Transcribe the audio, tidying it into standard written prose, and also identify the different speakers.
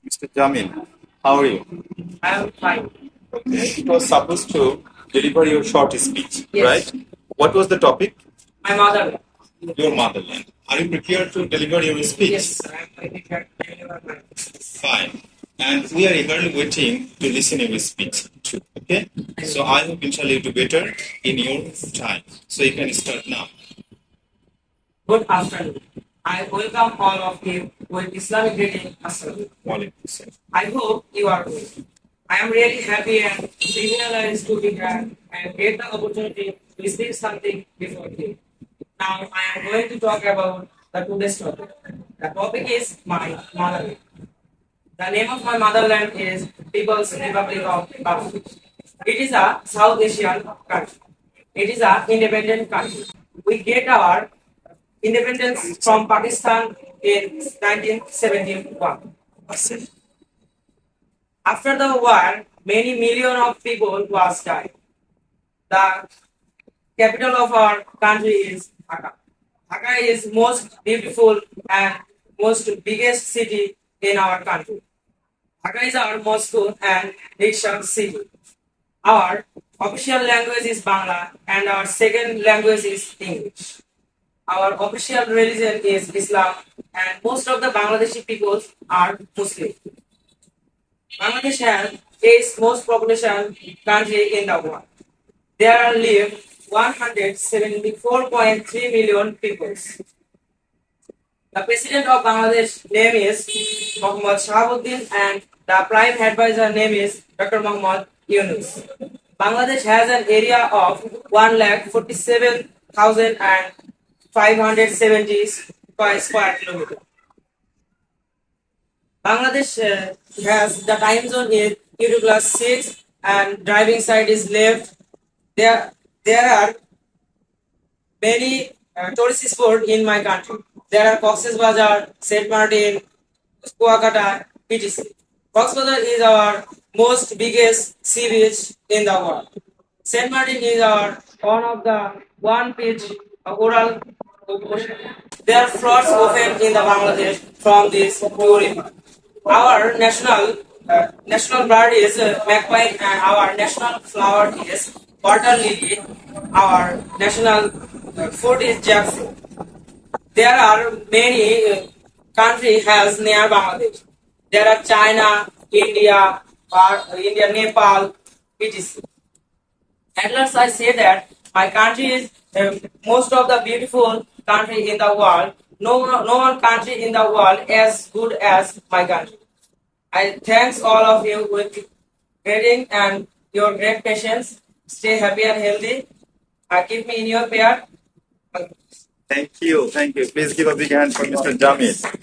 Speaker 1: Mr. Jamil, how are you?
Speaker 2: I am fine.
Speaker 1: Okay. It was supposed to deliver your short speech,
Speaker 2: Yes.
Speaker 1: right? What was the topic?
Speaker 2: My mother.
Speaker 1: Your motherland. Are you prepared to deliver your speech?
Speaker 2: Yes, I am prepared to deliver my
Speaker 1: Fine. And we are eagerly waiting to listen your speech too. Okay? So I hope inshallah you do better in your time. So you can start now.
Speaker 2: good afternoon. I welcome all of you with Islamic greeting. Assalamu.
Speaker 1: Walaikum salam.
Speaker 2: I hope you are good. I am really happy and privileged to be here and get the opportunity to speak something before you. Now I am going to talk about the today's topic. The topic is my motherland. The name of my motherland is People's Republic of Bangladesh. It is a South Asian country. It is an independent country. We get our independence from Pakistan in 1971. After the war, many million of people was died. The capital of our country is Dhaka. Dhaka is most beautiful and most biggest city in our country. Dhaka is our Moscow and richer city. Our official language is Bangla and our second language is English. Our official religion is Islam and most of the Bangladeshi people are Muslim. Bangladesh has its most population country in the world. There live 174.3 million people. The president of Bangladesh name is Mohammad Shahabuddin and the prime advisor name is Dr. Mohammad Yunus. Bangladesh has an area of 1,47,570 square kilometers. Bangladesh has the time zone is U class 6 and driving side is left. There are many tourist spots in my country. There are Cox's Bazar, St. Martin, Kuakata, etc. Cox's Bazar is our most biggest sea beach in the world. St. Martin is our one of the one beach oral ocean. There are floods often in the Bangladesh from this tourism. Our national bird is magpie and our national flower is water lily. Our national food is jackfruit. There are many countries has near Bangladesh. There are China, India, Nepal, etc. At last, I say that my country is most of the beautiful country in the world. No one country in the world as good as my country. I thanks all of you with grading and your great patience. Stay happy and healthy. Keep me in your prayer.
Speaker 1: Thank you. Thank you. Please give a big hand for Mr. Jamil.